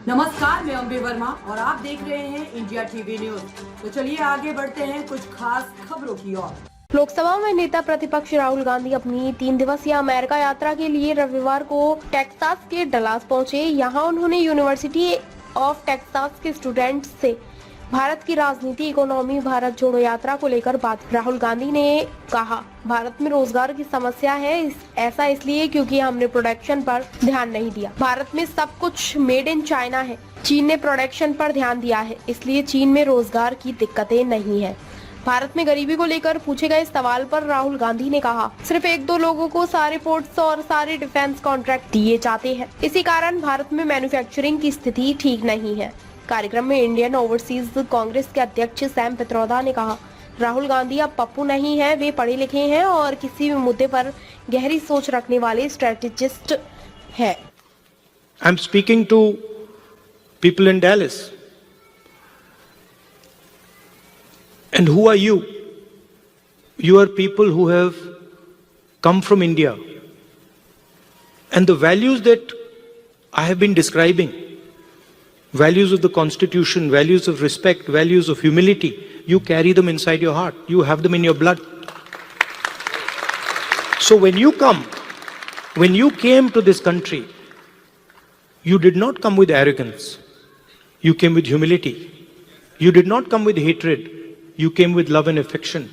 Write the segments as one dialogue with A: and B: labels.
A: नमस्कार, मैं अम्बे वर्मा और आप देख रहे हैं इंडिया टीवी न्यूज। तो चलिए आगे बढ़ते हैं कुछ खास खबरों की ओर।
B: लोकसभा में नेता प्रतिपक्ष राहुल गांधी अपनी 3 दिवसीय अमेरिका यात्रा के लिए रविवार को टेक्सास के डलास पहुंचे। यहां उन्होंने यूनिवर्सिटी ऑफ टेक्सास के स्टूडेंट्स से भारत की राजनीति, इकोनॉमी, भारत जोड़ो यात्रा को लेकर बात। राहुल गांधी ने कहा, भारत में रोजगार की समस्या है, ऐसा इसलिए क्योंकि हमने प्रोडक्शन पर ध्यान नहीं दिया। भारत में सब कुछ मेड इन चाइना है। चीन ने प्रोडक्शन पर ध्यान दिया है, इसलिए चीन में रोजगार की दिक्कतें नहीं है। भारत में गरीबी को लेकर पूछे गए सवाल पर राहुल गांधी ने कहा, सिर्फ 1-2 लोगों को सारे पोर्ट्स और सारे डिफेंस कॉन्ट्रैक्ट दिए जाते हैं। इसी कारण भारत में मैन्युफैक्चरिंग की स्थिति ठीक नहीं है। कार्यक्रम में इंडियन ओवरसीज कांग्रेस के अध्यक्ष सैम पित्रोदा ने कहा, राहुल गांधी अब पप्पू नहीं है, वे पढ़े लिखे हैं और किसी भी मुद्दे पर गहरी सोच रखने वाले स्ट्रेटेजिस्ट है।
C: I am speaking to people in Dallas. And who are you? You are people who have come from India. And the values that I have been describing, values of the Constitution, values of respect, values of humility, you carry them inside your heart. You have them in your blood. So when you came to this country, you did not come with arrogance. You came with humility. You did not come with hatred. You came with love and affection.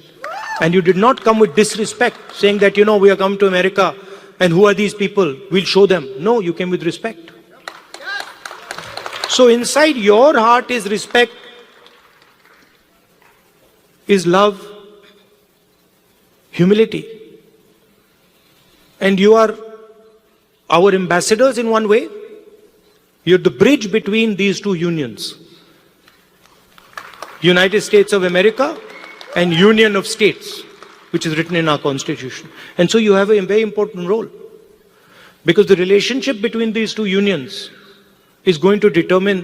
C: And you did not come with disrespect, saying that, we are come to America and who are these people? We'll show them. No, you came with respect. So inside your heart is respect, is love, humility. And you are our ambassadors in one way. You're the bridge between these two unions. United States of America and Union of States, which is written in our Constitution. And so you have a very important role, because the relationship between these two unions is going to determine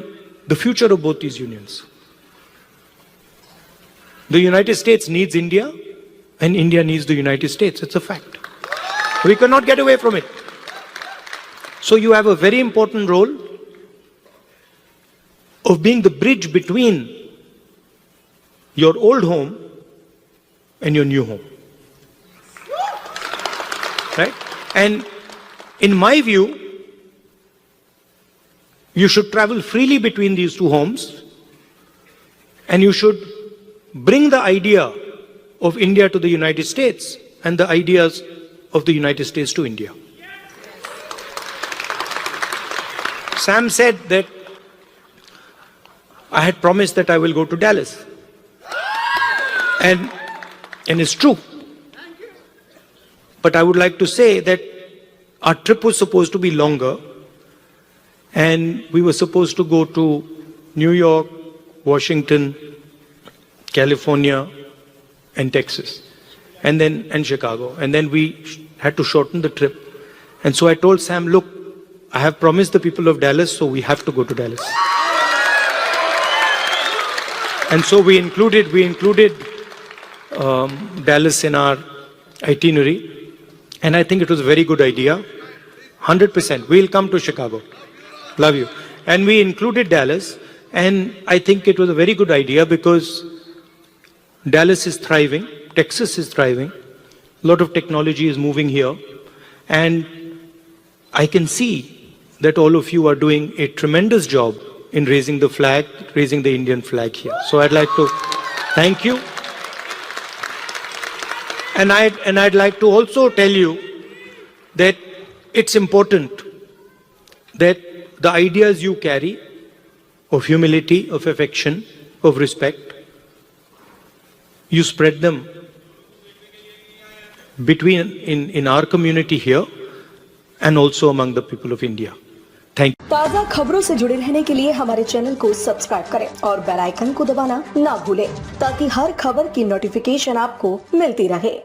C: the future of both these unions. The United States needs India and India needs the United States. It's a fact. We cannot get away from it. So you have a very important role of being the bridge between your old home and your new home. Right? And in my view, you should travel freely between these two homes, and you should bring the idea of India to the United States and the ideas of the United States to India. Sam said that I had promised that I will go to Dallas. And it's true. But I would like to say that our trip was supposed to be longer, and we were supposed to go to New York, Washington, California, and Texas, and Chicago. And then we had to shorten the trip. And so I told Sam, look, I have promised the people of Dallas, so we have to go to Dallas. And so we included Dallas in our itinerary, and I think it was a very good idea. 100%. We'll come to Chicago. Love you. And we included Dallas, and I think it was a very good idea because Dallas is thriving, Texas is thriving, a lot of technology is moving here, and I can see that all of you are doing a tremendous job in raising the flag, raising the Indian flag here. So I'd like to thank you. And I'd like to also tell you that it's important that the ideas you carry of humility, of affection, of respect, you spread them between in our community here and also among the people of India. Thank you.
D: ताज़ा खबरों से जुड़े रहने के लिए हमारे channel को subscribe करें और बेल आइकन को दबाना ना भूलें, ताकि हर खबर की नोटिफिकेशन आपको मिलती रहे।